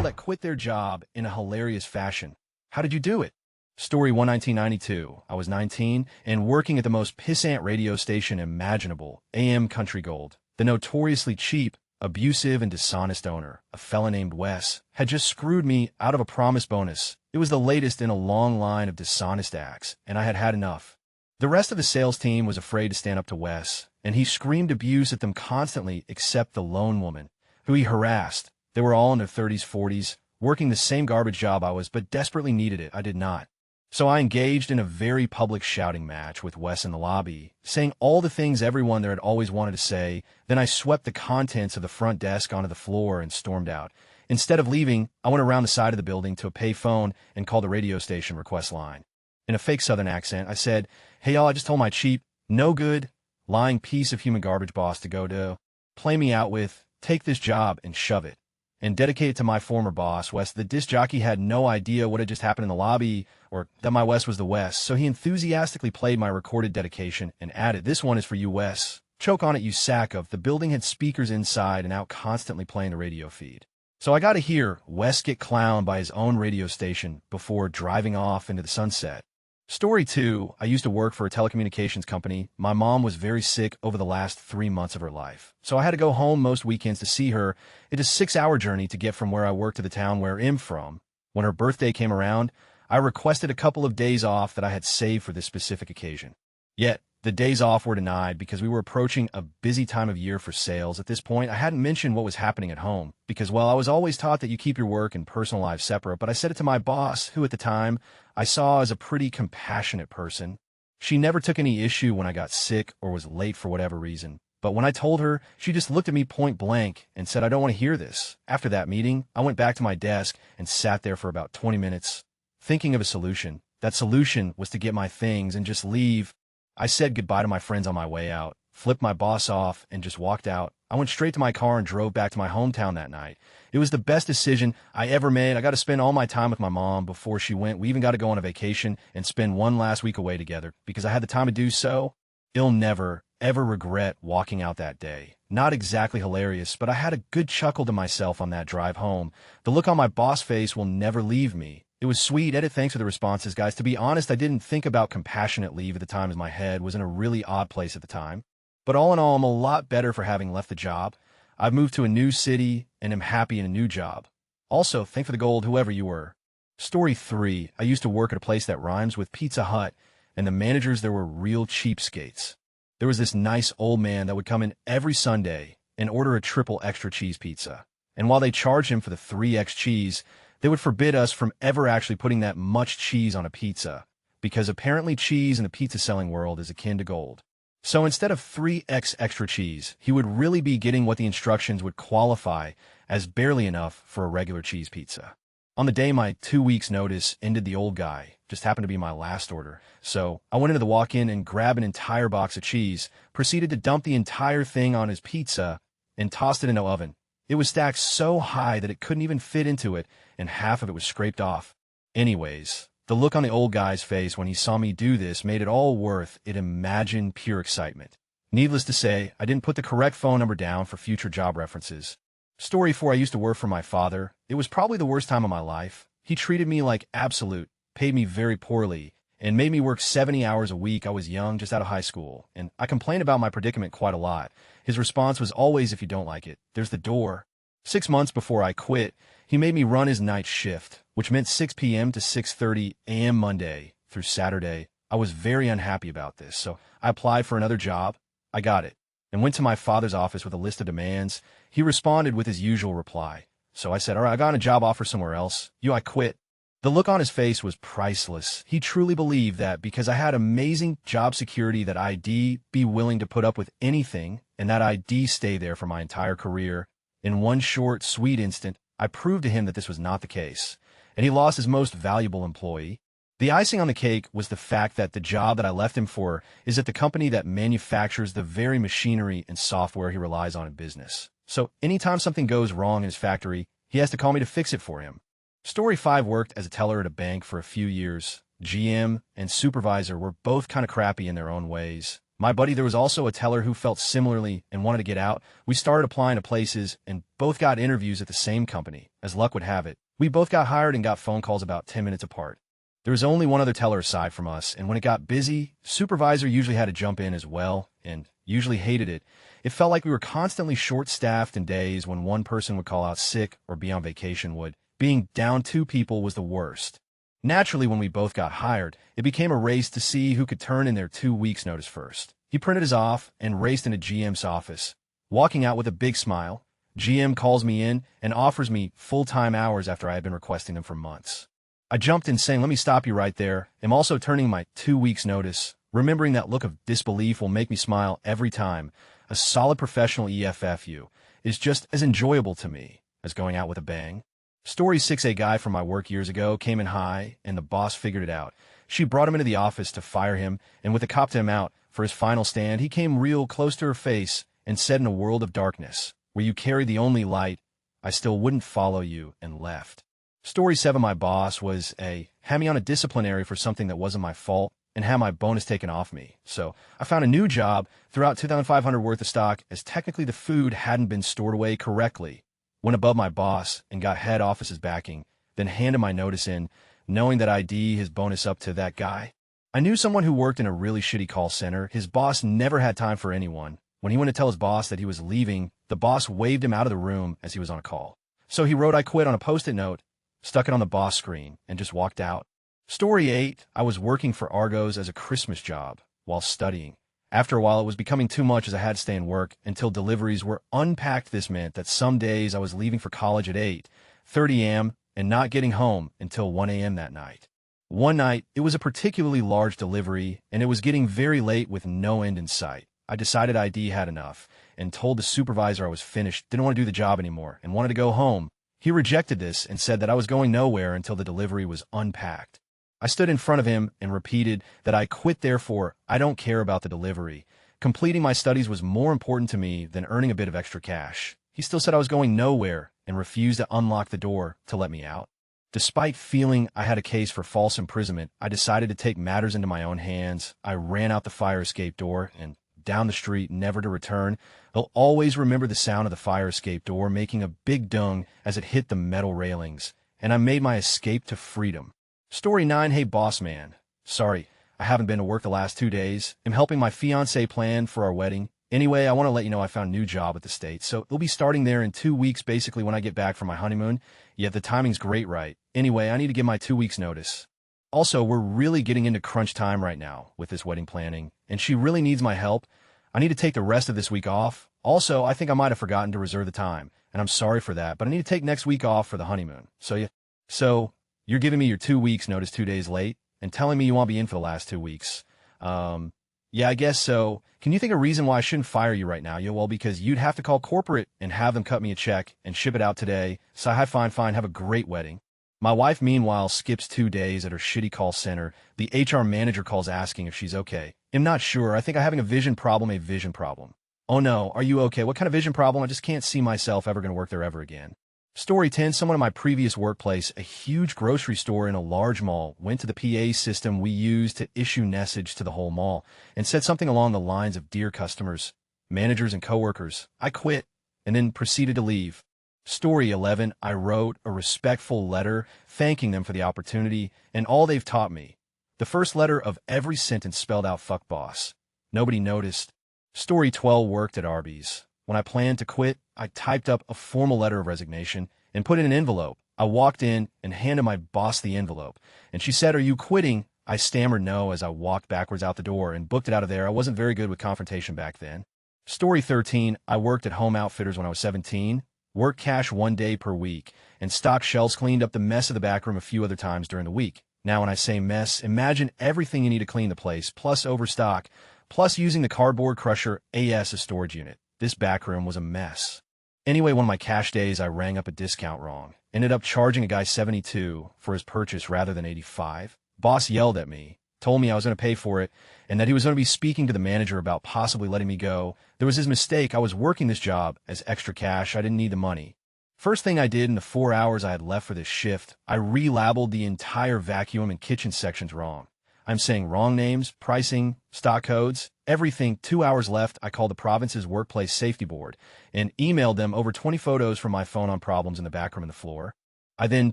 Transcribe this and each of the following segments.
people that quit their job in a hilarious fashion. How did you do it? Story 1 1992. I was 19 and working at the most pissant radio station imaginable, AM Country Gold. The notoriously cheap, abusive, and dishonest owner, a fella named Wes, had just screwed me out of a promised bonus. It was the latest in a long line of dishonest acts, and I had had enough. The rest of the sales team was afraid to stand up to Wes, and he screamed abuse at them constantly except the lone woman, who he harassed. They were all in their 30s, 40s, working the same garbage job I was, but desperately needed it. I did not. So I engaged in a very public shouting match with Wes in the lobby, saying all the things everyone there had always wanted to say. Then I swept the contents of the front desk onto the floor and stormed out. Instead of leaving, I went around the side of the building to a pay phone and called the radio station request line. In a fake Southern accent, I said, "Hey y'all, I just told my cheap, no good, lying piece of human garbage boss to go to play me out with, take this job and shove it." And dedicated to my former boss, Wes, the disc jockey had no idea what had just happened in the lobby or that my Wes was the Wes, so he enthusiastically played my recorded dedication and added, "This one is for you, Wes. Choke on it, you sack of." The building had speakers inside and out constantly playing the radio feed. So I got to hear Wes get clowned by his own radio station before driving off into the sunset. Story 2, I used to work for a telecommunications company. My mom was very sick over the last 3 months of her life, so I had to go home most weekends to see her. It's a 6-hour journey to get from where I work to the town where I'm from. When her birthday came around, I requested a couple of days off that I had saved for this specific occasion. Yet, the days off were denied because we were approaching a busy time of year for sales. At this point, I hadn't mentioned what was happening at home because, well, I was always taught that you keep your work and personal life separate, but I said it to my boss, who at the time I saw as a pretty compassionate person. She never took any issue when I got sick or was late for whatever reason. But when I told her, she just looked at me point blank and said, "I don't want to hear this." After that meeting, I went back to my desk and sat there for about 20 minutes, thinking of a solution. That solution was to get my things and just leave. I said goodbye to my friends on my way out, flipped my boss off, and just walked out. I went straight to my car and drove back to my hometown that night. It was the best decision I ever made. I got to spend all my time with my mom before she went. We even got to go on a vacation and spend one last week away together because I had the time to do so. I'll never, ever regret walking out that day. Not exactly hilarious, but I had a good chuckle to myself on that drive home. The look on my boss' face will never leave me. It was sweet. Edit, thanks for the responses, guys. To be honest, I didn't think about compassionate leave at the time as my head was in a really odd place at the time. But all in all, I'm a lot better for having left the job. I've moved to a new city and am happy in a new job. Also, thank for the gold, whoever you were. Story 3, I used to work at a place that rhymes with Pizza Hut, and the managers there were real cheapskates. There was this nice old man that would come in every Sunday and order a triple extra cheese pizza. And while they charged him for the 3x cheese, they would forbid us from ever actually putting that much cheese on a pizza, because apparently cheese in the pizza-selling world is akin to gold. So instead of 3x extra cheese, he would really be getting what the instructions would qualify as barely enough for a regular cheese pizza. On the day my 2 weeks notice ended, the old guy just happened to be my last order. So I went into the walk-in and grabbed an entire box of cheese, proceeded to dump the entire thing on his pizza, and tossed it in the oven. It was stacked so high that it couldn't even fit into it, and half of it was scraped off. Anyways, the look on the old guy's face when he saw me do this made it all worth it. Imagine pure excitement. Needless to say, I didn't put the correct phone number down for future job references. Story 4, I used to work for my father. It was probably the worst time of my life. He treated me like absolute, paid me very poorly, and made me work 70 hours a week. I was young, just out of high school, and I complained about my predicament quite a lot. His response was always, "If you don't like it, there's the door." 6 months before I quit, he made me run his night shift, which meant 6 p.m. to 6:30 a.m. Monday through Saturday. I was very unhappy about this, so I applied for another job. I got it, and went to my father's office with a list of demands. He responded with his usual reply. So I said, "All right, I got a job offer somewhere else. I quit." The look on his face was priceless. He truly believed that because I had amazing job security that I'd be willing to put up with anything, and that I'd stay there for my entire career. In one short, sweet instant, I proved to him that this was not the case, and he lost his most valuable employee. The icing on the cake was the fact that the job that I left him for is at the company that manufactures the very machinery and software he relies on in business. So anytime something goes wrong in his factory, he has to call me to fix it for him. Story 5, worked as a teller at a bank for a few years. GM and supervisor were both kind of crappy in their own ways. My buddy, there was also a teller who felt similarly and wanted to get out. We started applying to places and both got interviews at the same company. As luck would have it, we both got hired and got phone calls about 10 minutes apart. There was only one other teller aside from us, and when it got busy, supervisor usually had to jump in as well, and usually hated it. It felt like we were constantly short-staffed, and days when one person would call out sick or be on vacation would. Being down 2 people was the worst. Naturally, when we both got hired, it became a race to see who could turn in their 2 weeks' notice first. He printed his off and raced into GM's office. Walking out with a big smile, GM calls me in and offers me full-time hours after I had been requesting them for months. I jumped in saying, "Let me stop you right there. I'm also turning my 2 weeks' notice." Remembering that look of disbelief will make me smile every time. A solid professional EFFU is just as enjoyable to me as going out with a bang. Story 6, a guy from my work years ago came in high, and the boss figured it out. She brought him into the office to fire him, and with a cop to him out for his final stand, he came real close to her face and said, "In a world of darkness, where you carry the only light, I still wouldn't follow you," and left. Story 7, my boss had me on a disciplinary for something that wasn't my fault and had my bonus taken off me. So I found a new job, threw out $2,500 worth of stock as technically the food hadn't been stored away correctly. Went above my boss and got head office's backing, then handed my notice in, knowing that I'd his bonus up to that guy. I knew someone who worked in a really shitty call center. His boss never had time for anyone. When he went to tell his boss that he was leaving, the boss waved him out of the room as he was on a call. So he wrote "I quit" on a post-it note, stuck it on the boss screen, and just walked out. Story 8, I was working for Argos as a Christmas job while studying. After a while, it was becoming too much as I had to stay and work until deliveries were unpacked. This meant that some days I was leaving for college at 8:30 a.m. and not getting home until 1 a.m. that night. One night, it was a particularly large delivery, and it was getting very late with no end in sight. I decided I'd had enough and told the supervisor I was finished, didn't want to do the job anymore, and wanted to go home. He rejected this and said that I was going nowhere until the delivery was unpacked. I stood in front of him and repeated that I quit, therefore I don't care about the delivery. Completing my studies was more important to me than earning a bit of extra cash. He still said I was going nowhere and refused to unlock the door to let me out. Despite feeling I had a case for false imprisonment, I decided to take matters into my own hands. I ran out the fire escape door and down the street, never to return. I'll always remember the sound of the fire escape door making a big dung as it hit the metal railings, and I made my escape to freedom. Story 9, hey boss man. Sorry, I haven't been to work the last 2 days. I'm helping my fiancé plan for our wedding. Anyway, I want to let you know I found a new job at the States, so it'll be starting there in 2 weeks, basically when I get back from my honeymoon. Yeah, the timing's great, right? Anyway, I need to give my 2 weeks notice. Also, we're really getting into crunch time right now with this wedding planning, and she really needs my help. I need to take the rest of this week off. Also, I think I might have forgotten to reserve the time, and I'm sorry for that, but I need to take next week off for the honeymoon. So you're giving me your 2 weeks notice 2 days late and telling me you won't be in for the last 2 weeks. Yeah, I guess so. Can you think of a reason why I shouldn't fire you right now? Yeah, well, because you'd have to call corporate and have them cut me a check and ship it out today. So hi, fine, have a great wedding. My wife, meanwhile, skips 2 days at her shitty call center. The HR manager calls asking if she's okay. I'm not sure. I think I'm having a vision problem. Oh no, are you okay? What kind of vision problem? I just can't see myself ever going to work there ever again. Story 10, someone in my previous workplace, a huge grocery store in a large mall, went to the PA system we used to issue message to the whole mall and said something along the lines of, "Dear customers, managers, and coworkers, I quit," and then proceeded to leave. Story 11, I wrote a respectful letter thanking them for the opportunity and all they've taught me. The first letter of every sentence spelled out "fuck boss." Nobody noticed. Story 12, worked at Arby's. When I planned to quit, I typed up a formal letter of resignation and put it in an envelope. I walked in and handed my boss the envelope, and she said, "Are you quitting?" I stammered no as I walked backwards out the door and booked it out of there. I wasn't very good with confrontation back then. Story 13, I worked at Home Outfitters when I was 17, worked cash 1 day per week, and stocked shelves, cleaned up the mess of the back room a few other times during the week. Now when I say mess, imagine everything you need to clean the place, plus overstock, plus using the cardboard crusher as a storage unit. This back room was a mess. Anyway, one of my cash days, I rang up a discount wrong. Ended up charging a guy $72 for his purchase rather than $85. Boss yelled at me, told me I was going to pay for it, and that he was going to be speaking to the manager about possibly letting me go. There was his mistake. I was working this job as extra cash. I didn't need the money. First thing I did in the 4 hours I had left for this shift, I relabeled the entire vacuum and kitchen sections wrong. I'm saying wrong names, pricing, stock codes, everything. 2 hours left, I called the province's workplace safety board and emailed them over 20 photos from my phone on problems in the back room and the floor. I then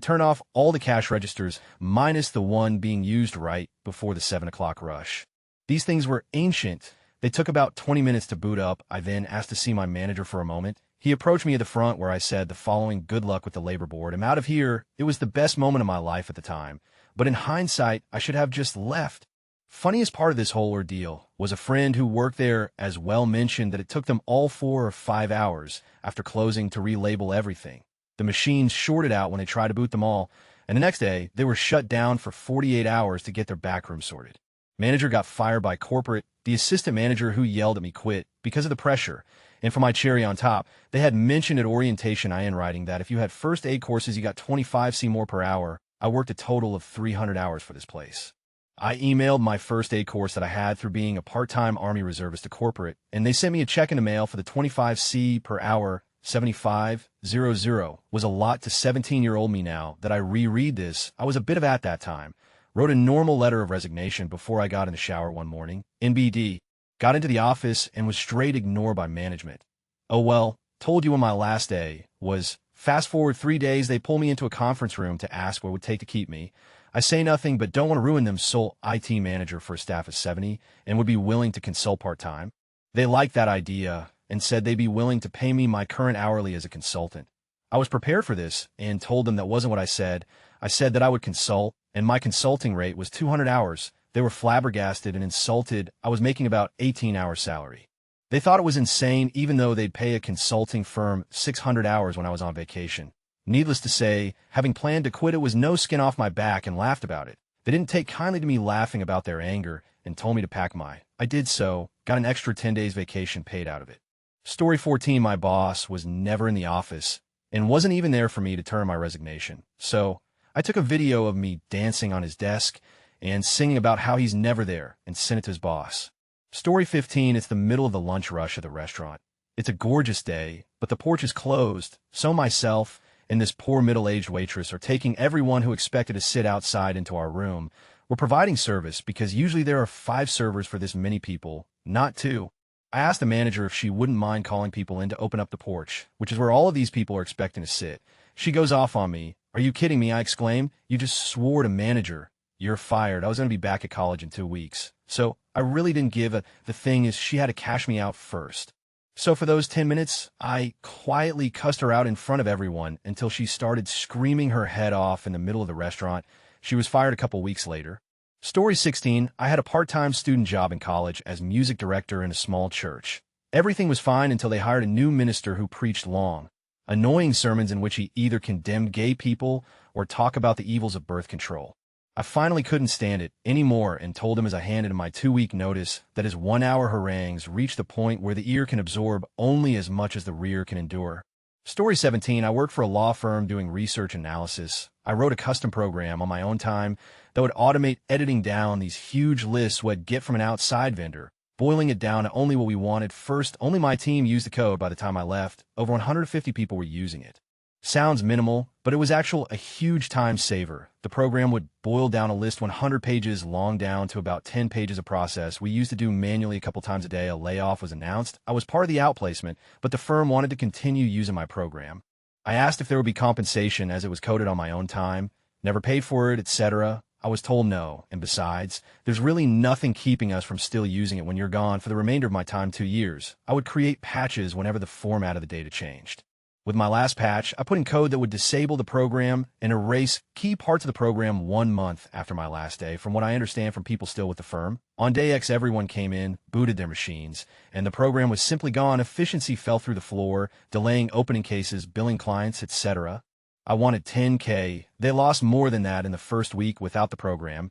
turned off all the cash registers, minus the one being used right before the 7 o'clock rush. These things were ancient. They took about 20 minutes to boot up. I then asked to see my manager for a moment. He approached me at the front where I said the following: "Good luck with the labor board. I'm out of here." It was the best moment of my life at the time, but in hindsight, I should have just left. Funniest part of this whole ordeal was a friend who worked there as well mentioned that it took them all 4 or 5 hours after closing to relabel everything. The machines shorted out when they tried to boot them all, and the next day, they were shut down for 48 hours to get their backroom sorted. Manager got fired by corporate. The assistant manager who yelled at me quit because of the pressure. And for my cherry on top, they had mentioned at orientation in writing that if you had first aid courses, you got 25 more per hour. I worked a total of 300 hours for this place. I emailed my first aid course that I had through being a part-time Army reservist to corporate, and they sent me a check in the mail for the 25 per hour. 7500 was a lot to 17-year-old me now that I reread this. I was a bit of at that time. Wrote a normal letter of resignation before I got in the shower one morning. NBD. Got into the office and was straight ignored by management. Oh well, told you when my last day was. Fast forward 3 days, they pull me into a conference room to ask what it would take to keep me. I say nothing but don't want to ruin them. Sole IT manager for a staff of 70 and would be willing to consult part-time. They liked that idea and said they'd be willing to pay me my current hourly as a consultant. I was prepared for this and told them that wasn't what I said. I said that I would consult, and my consulting rate was 200 hours. They were flabbergasted and insulted. I was making about 18 hours salary. They thought it was insane, even though they'd pay a consulting firm 600 hours when I was on vacation. Needless to say, having planned to quit, it was no skin off my back and laughed about it. They didn't take kindly to me laughing about their anger and told me to pack my. I did so, got an extra 10 days vacation paid out of it. Story 14, my boss was never in the office and wasn't even there for me to turn my resignation. So I took a video of me dancing on his desk and singing about how he's never there and sent it to his boss. Story 15, it's the middle of the lunch rush at the restaurant. It's a gorgeous day, but the porch is closed, so myself and this poor middle-aged waitress are taking everyone who expected to sit outside into our room. We're providing service because usually there are 5 servers for this many people, not 2. I asked the manager if she wouldn't mind calling people in to open up the porch, which is where all of these people are expecting to sit. She goes off on me. "Are you kidding me?" I exclaimed. "You just swore to manager. You're fired." I was going to be back at college in 2 weeks. So I really didn't give a. The thing is, she had to cash me out first. So for those 10 minutes, I quietly cussed her out in front of everyone until she started screaming her head off in the middle of the restaurant. She was fired a couple weeks later. Story 16, I had a part-time student job in college as music director in a small church. Everything was fine until they hired a new minister who preached long, annoying sermons in which he either condemned gay people or talked about the evils of birth control. I finally couldn't stand it anymore and told him as I handed him my 2-week notice that his 1-hour harangues reached the point where the ear can absorb only as much as the rear can endure. Story 17, I worked for a law firm doing research analysis. I wrote a custom program on my own time that would automate editing down these huge lists we'd get from an outside vendor, boiling it down to only what we wanted. First, only my team used the code. By the time I left, over 150 people were using it. Sounds minimal, but it was actually a huge time saver. The program would boil down a list 100 pages long down to about 10 pages of process we used to do manually a couple times a day. A layoff was announced. I was part of the outplacement, but the firm wanted to continue using my program. I asked if there would be compensation as it was coded on my own time, never paid for it, etc. I was told no, and besides, there's really nothing keeping us from still using it when you're gone. For the remainder of my time, 2 years, I would create patches whenever the format of the data changed. With my last patch, I put in code that would disable the program and erase key parts of the program 1 month after my last day, from what I understand from people still with the firm. On day X, everyone came in, booted their machines, and the program was simply gone. Efficiency fell through the floor, delaying opening cases, billing clients, etc. I wanted 10K. They lost more than that in the first week without the program.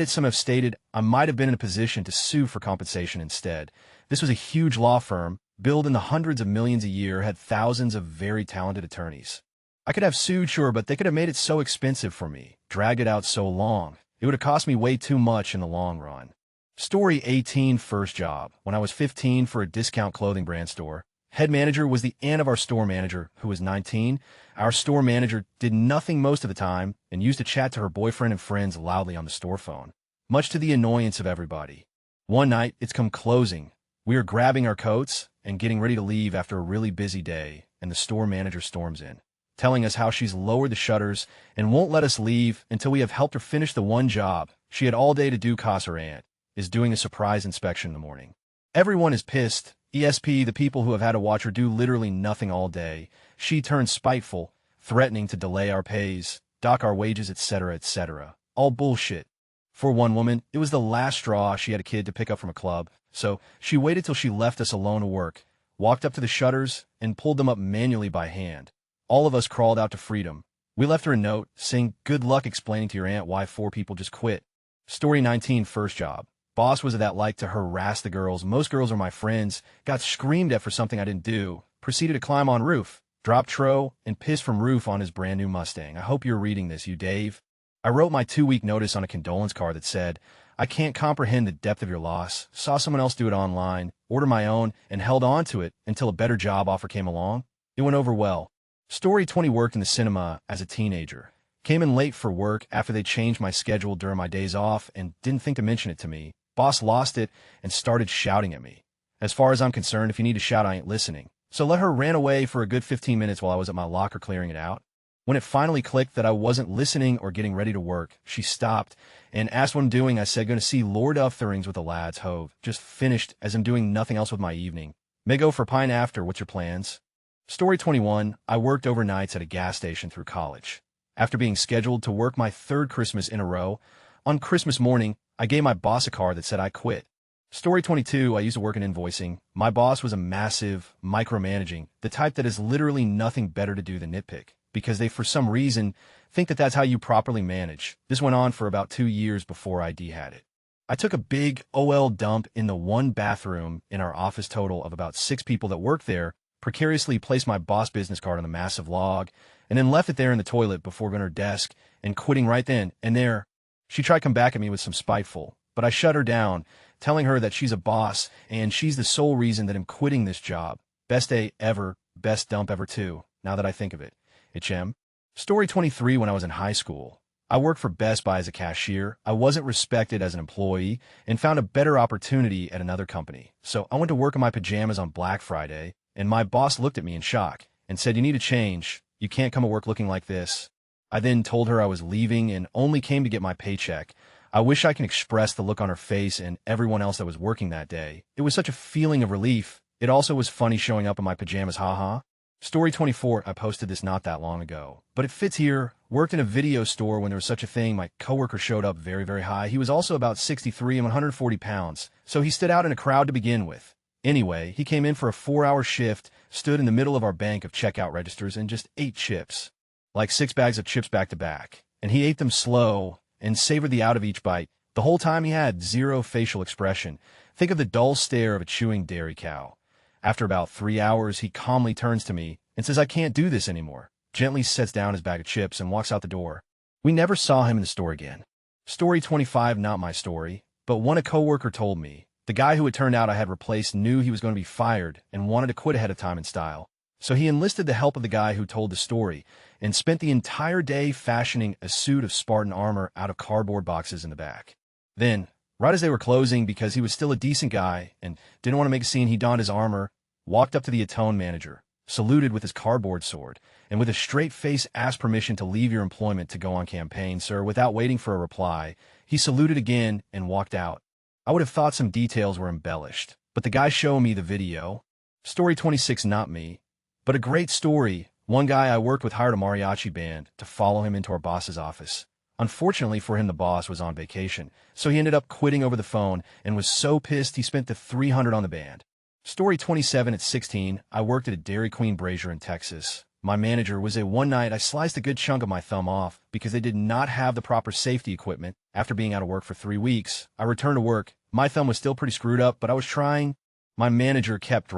Some have stated I might have been in a position to sue for compensation instead. This was a huge law firm, billed in the hundreds of millions a year, had thousands of very talented attorneys. I could have sued, sure, but they could have made it so expensive for me, dragged it out so long. It would have cost me way too much in the long run. Story 18, first job. When I was 15 for a discount clothing brand store, head manager was the aunt of our store manager, who was 19. Our store manager did nothing most of the time and used to chat to her boyfriend and friends loudly on the store phone. much to the annoyance of everybody. One night, it's come closing. We are grabbing our coats and getting ready to leave after a really busy day, and the store manager storms in, telling us how she's lowered the shutters and won't let us leave until we have helped her finish the one job she had all day to do 'cause her aunt is doing a surprise inspection in the morning. Everyone is pissed. ESP, the people who have had to watch her do literally nothing all day. She turns spiteful, threatening to delay our pays, dock our wages, etc., etc. All bullshit. For one woman, it was the last straw. She had a kid to pick up from a club, so she waited till she left us alone to work, walked up to the shutters, and pulled them up manually by hand. All of us crawled out to freedom. We left her a note saying, "Good luck explaining to your aunt why 4 people just quit." Story 19, first job. Boss was that like to harass the girls. Most girls are my friends. Got screamed at for something I didn't do. Proceeded to climb on roof. Dropped Tro and pissed from roof on his brand new Mustang. I hope you're reading this, you Dave. I wrote my 2-week notice on a condolence card that said, "I can't comprehend the depth of your loss. Saw someone else do it online, ordered my own, and held on to it until a better job offer came along. It went over well." Story 20, worked in the cinema as a teenager. Came in late for work after they changed my schedule during my days off and didn't think to mention it to me. Boss lost it and started shouting at me. As far as I'm concerned, if you need to shout, I ain't listening. So let her ran away for a good 15 minutes while I was at my locker clearing it out. When it finally clicked that I wasn't listening or getting ready to work, she stopped and asked what I'm doing. I said, "Going to see Lord of Things with the lads, hove. Just finished as I'm doing nothing else with my evening. May go for pint after. What's your plans?" Story 21, I worked overnights at a gas station through college. After being scheduled to work my 3rd Christmas in a row, on Christmas morning, I gave my boss a card that said I quit. Story 22, I used to work in invoicing. My boss was a massive, micromanaging, the type that has literally nothing better to do than nitpick, because they, for some reason, think that that's how you properly manage. This went on for about 2 years before ID had it. I took a big OL dump in the one bathroom in our office total of about 6 people that worked there, precariously placed my boss business card on a massive log, and then left it there in the toilet before going to her desk and quitting right then and there. She tried to come back at me with some spiteful, but I shut her down, telling her that she's a boss and she's the sole reason that I'm quitting this job. Best day ever, best dump ever too, now that I think of it. HM. Story 23, when I was in high school. I worked for Best Buy as a cashier. I wasn't respected as an employee and found a better opportunity at another company. So I went to work in my pajamas on Black Friday, and my boss looked at me in shock and said, "You need to change. You can't come to work looking like this." I then told her I was leaving and only came to get my paycheck. I wish I could express the look on her face and everyone else that was working that day. It was such a feeling of relief. It also was funny showing up in my pajamas, haha. Story 24, I posted this not that long ago, but it fits here. Worked in a video store when there was such a thing. My coworker showed up very, very high. He was also about 63 and 140 pounds, so he stood out in a crowd to begin with. Anyway, he came in for a 4-hour shift, stood in the middle of our bank of checkout registers, and just ate chips. Like 6 bags of chips back to back. And he ate them slow and savored the out of each bite. The whole time he had zero facial expression. Think of the dull stare of a chewing dairy cow. After about 3 hours, he calmly turns to me and says, "I can't do this anymore." Gently sets down his bag of chips and walks out the door. We never saw him in the store again. Story 25, not my story, but one a coworker told me. The guy who it turned out I had replaced knew he was going to be fired and wanted to quit ahead of time in style. So he enlisted the help of the guy who told the story and spent the entire day fashioning a suit of Spartan armor out of cardboard boxes in the back. Then, right as they were closing, because he was still a decent guy and didn't want to make a scene, he donned his armor, walked up to the Atone manager, saluted with his cardboard sword, and with a straight face asked permission to leave your employment to go on campaign, sir. Without waiting for a reply, he saluted again and walked out. I would have thought some details were embellished, but the guy showed me the video. Story 26, not me, but a great story. One guy I worked with hired a mariachi band to follow him into our boss's office. Unfortunately for him, the boss was on vacation, so he ended up quitting over the phone and was so pissed he spent the $300 on the band. Story 27, at 16, I worked at a Dairy Queen Brazier in Texas. My manager was one night I sliced a good chunk of my thumb off because they did not have the proper safety equipment. After being out of work for 3 weeks, I returned to work. My thumb was still pretty screwed up, but I was trying. My manager kept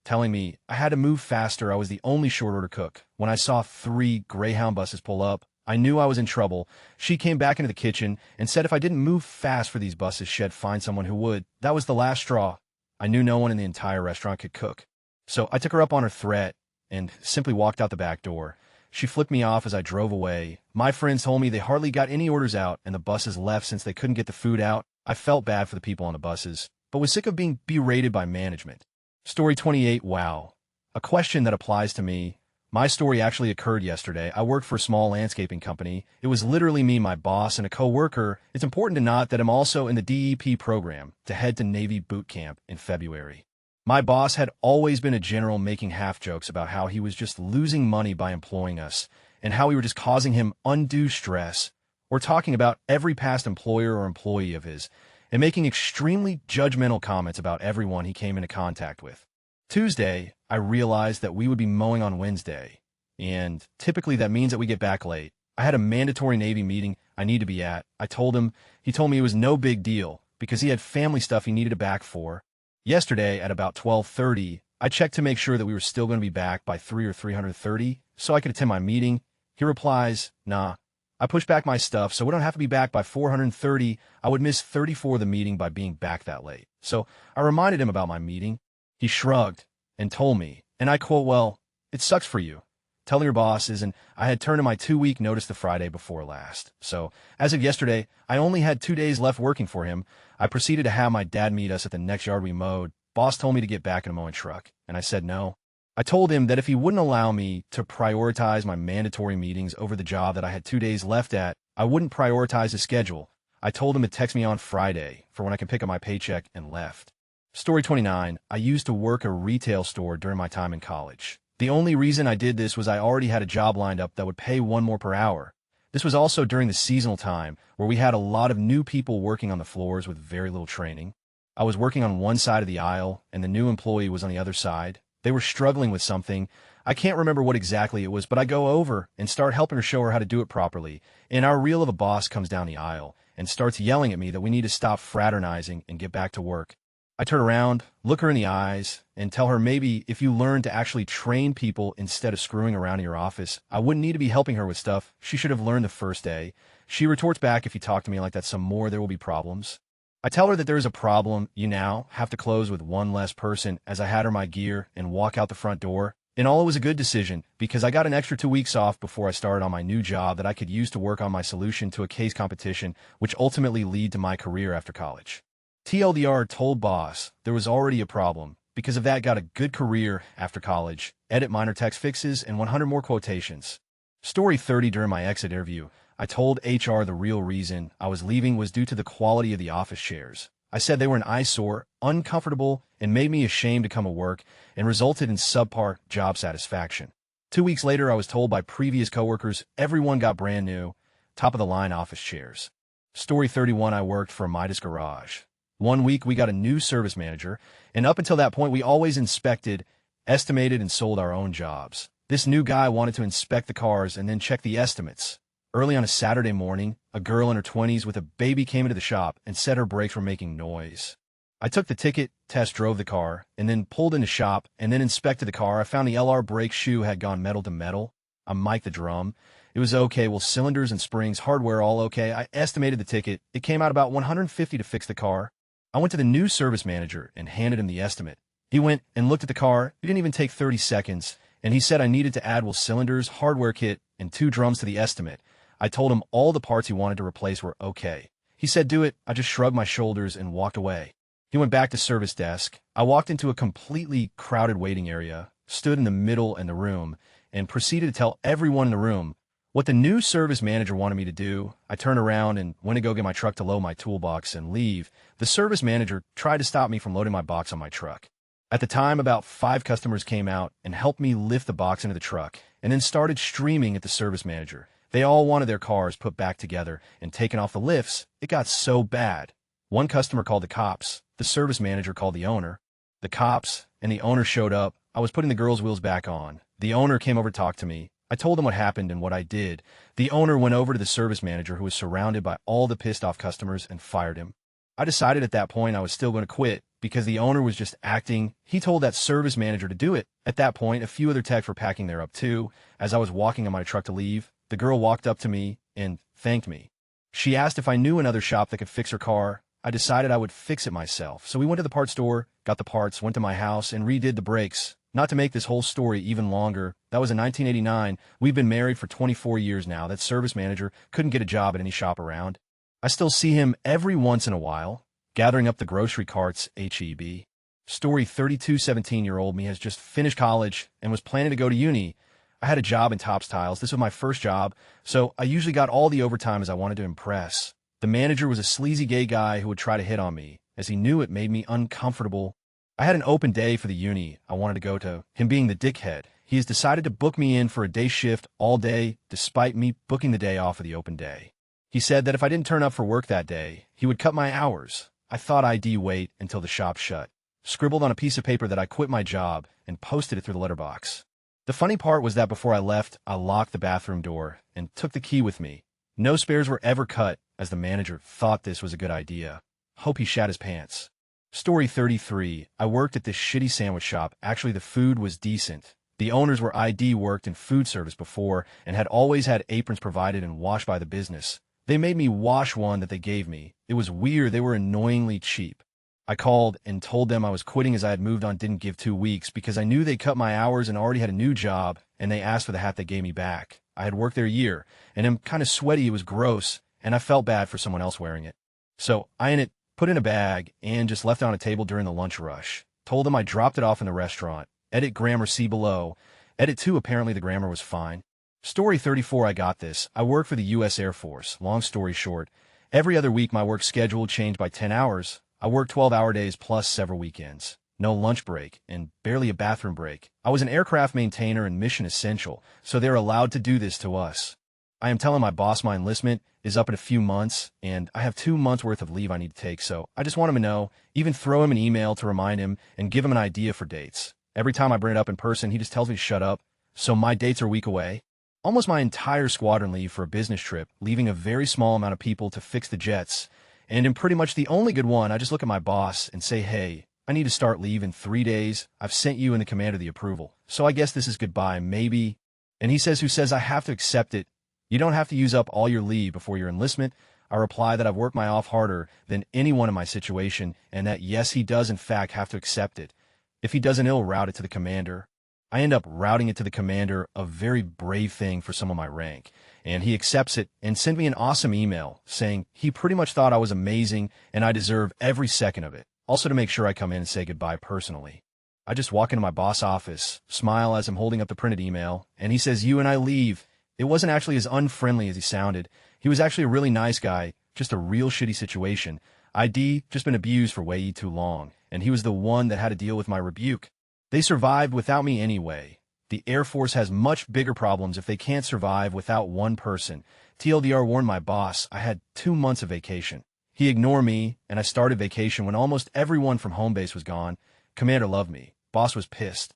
telling me I had to move faster. I was the only short order cook. When I saw 3 Greyhound buses pull up, I knew I was in trouble. She came back into the kitchen and said if I didn't move fast for these buses, she'd find someone who would. That was the last straw. I knew no one in the entire restaurant could cook. So I took her up on her threat and simply walked out the back door, She flipped me off as I drove away. My friends told me they hardly got any orders out and the buses left since they couldn't get the food out. I felt bad for the people on the buses, but was sick of being berated by management. Story 28. Wow. A question that applies to me. My story actually occurred yesterday. I worked for a small landscaping company. It was literally me, my boss, and a co-worker. It's important to note that I'm also in the DEP program to head to Navy boot camp in February. My boss had always been a general making half jokes about how he was just losing money by employing us and how we were just causing him undue stress, or talking about every past employer or employee of his and making extremely judgmental comments about everyone he came into contact with. Tuesday, I realized that we would be mowing on Wednesday, and typically that means that we get back late. I had a mandatory Navy meeting I need to be at. I told him, he told me it was no big deal because he had family stuff he needed to back for. Yesterday at about 12:30, I checked to make sure that we were still going to be back by 3 or 3:30 so I could attend my meeting. He replies, nah. I pushed back my stuff so we don't have to be back by 4:30. I would miss 34 of the meeting by being back that late. So I reminded him about my meeting. He shrugged and told me, and I quote, well, it sucks for you. Telling your bosses, and I had turned in my 2-week notice the Friday before last. So as of yesterday, I only had 2 days left working for him. I proceeded to have my dad meet us at the next yard we mowed. Boss told me to get back in a mowing truck, and I said no. I told him that if he wouldn't allow me to prioritize my mandatory meetings over the job that I had 2 days left at, I wouldn't prioritize his schedule. I told him to text me on Friday for when I can pick up my paycheck and left. Story 29. I used to work a retail store during my time in college. The only reason I did this was I already had a job lined up that would pay $1 more per hour. This was also during the seasonal time where we had a lot of new people working on the floors with very little training. I was working on one side of the aisle and the new employee was on the other side. They were struggling with something. I can't remember what exactly it was, but I go over and start helping her show her how to do it properly. And our reel of a boss comes down the aisle and starts yelling at me that we need to stop fraternizing and get back to work. I turn around, look her in the eyes, and tell her maybe if you learn to actually train people instead of screwing around in your office, I wouldn't need to be helping her with stuff she should have learned the first day. She retorts back, if you talk to me like that some more, there will be problems. I tell her that there is a problem. You now have to close with one less person as I had her my gear and walk out the front door. And all it was a good decision because I got an extra 2 weeks off before I started on my new job that I could use to work on my solution to a case competition, which ultimately lead to my career after college. TLDR, told boss there was already a problem. Because of that, got a good career after college, edit minor text fixes, and 100 more quotations. Story 30. During my exit interview, I told HR the real reason I was leaving was due to the quality of the office chairs. I said they were an eyesore, uncomfortable, and made me ashamed to come to work and resulted in subpar job satisfaction. 2 weeks later, I was told by previous coworkers everyone got brand new, top-of-the-line office chairs. Story 31. I worked for a Midas garage. 1 week, we got a new service manager, and up until that point, we always inspected, estimated, and sold our own jobs. This new guy wanted to inspect the cars and then check the estimates. Early on a Saturday morning, a girl in her 20s with a baby came into the shop and said her brakes were making noise. I took the ticket, test drove the car, and then pulled in the shop and then inspected the car. I found the LR brake shoe had gone metal to metal. I mic'd the drum. It was okay. Well, cylinders and springs, hardware, all okay. I estimated the ticket. It came out about $150 to fix the car. I went to the new service manager and handed him the estimate. He went and looked at the car. It didn't even take 30 seconds, and he said I needed to add cylinders, hardware kit, and 2 drums to the estimate. I told him all the parts he wanted to replace were okay. He said do it. I just shrugged my shoulders and walked away. He went back to service desk. I walked into a completely crowded waiting area, stood in the middle in the room, and proceeded to tell everyone in the room what the new service manager wanted me to do. I turned around and went to go get my truck to load my toolbox and leave. The service manager tried to stop me from loading my box on my truck. At the time, about 5 customers came out and helped me lift the box into the truck and then started screaming at the service manager. They all wanted their cars put back together and taken off the lifts. It got so bad. One customer called the cops. The service manager called the owner. The cops and the owner showed up. I was putting the girls' wheels back on. The owner came over to talk to me. I told him what happened and what I did. The owner went over to the service manager, who was surrounded by all the pissed-off customers, and fired him. I decided at that point I was still going to quit because the owner was just acting. He told that service manager to do it. At that point, a few other techs were packing their up too. As I was walking on my truck to leave, the girl walked up to me and thanked me. She asked if I knew another shop that could fix her car. I decided I would fix it myself. So we went to the parts store, got the parts, went to my house, and redid the brakes. Not to make this whole story even longer, that was in 1989. We've been married for 24 years now. That service manager couldn't get a job at any shop around. I still see him every once in a while, gathering up the grocery carts, HEB. Story 32. 17-year-old me has just finished college and was planning to go to uni. I had a job in Tops Tiles. This was my first job, so I usually got all the overtime as I wanted to impress. The manager was a sleazy gay guy who would try to hit on me, as he knew it made me uncomfortable. I had an open day for the uni I wanted to go to. Him being the dickhead, he has decided to book me in for a day shift all day, despite me booking the day off of the open day. He said that if I didn't turn up for work that day, he would cut my hours. I thought I'd wait until the shop shut. Scribbled on a piece of paper that I quit my job and posted it through the letterbox. The funny part was that before I left, I locked the bathroom door and took the key with me. No spares were ever cut, as the manager thought this was a good idea. Hope he shat his pants. Story 33. I worked at this shitty sandwich shop. Actually, the food was decent. The owners were worked in food service before and had always had aprons provided and washed by the business. They made me wash one that they gave me. It was weird. They were annoyingly cheap. I called and told them I was quitting as I had moved on, didn't give 2 weeks because I knew they cut my hours and already had a new job, and they asked for the hat they gave me back. I had worked there a year, and I'm kind of sweaty. It was gross, and I felt bad for someone else wearing it. So I put in a bag and just left it on a table during the lunch rush. Told them I dropped it off in the restaurant. Edit grammar, see below. Edit 2, apparently the grammar was fine. Story 34. I got this. I work for the U.S. Air Force. Long story short, every other week my work schedule changed by 10 hours. I worked 12-hour days plus several weekends. No lunch break, and barely a bathroom break. I was an aircraft maintainer and mission essential, so they're allowed to do this to us. I am telling my boss my enlistment is up in a few months, and I have 2 months worth of leave I need to take, so I just want him to know, even throw him an email to remind him and give him an idea for dates. Every time I bring it up in person, he just tells me to shut up, so my dates are a week away. Almost my entire squadron leave for a business trip, leaving a very small amount of people to fix the jets. And in pretty much the only good one, I just look at my boss and say, hey, I need to start leave in 3 days. I've sent you and the commander the approval. So I guess this is goodbye, maybe. And he says, who says I have to accept it? You don't have to use up all your leave before your enlistment. I reply that I've worked my off harder than anyone in my situation, and that yes, he does in fact have to accept it. If he doesn't, he'll route it to the commander. I end up routing it to the commander, a very brave thing for someone my rank. And he accepts it and sent me an awesome email saying he pretty much thought I was amazing and I deserve every second of it. Also to make sure I come in and say goodbye personally. I just walk into my boss' office, smile as I'm holding up the printed email, and he says, you and I leave. It wasn't actually as unfriendly as he sounded. He was actually a really nice guy, just a real shitty situation. I'd just been abused for way too long, and he was the one that had to deal with my rebuke. They survived without me anyway. The Air Force has much bigger problems if they can't survive without one person. TLDR warned my boss I had 2 months of vacation. He ignored me, and I started vacation when almost everyone from home base was gone. Commander loved me. Boss was pissed.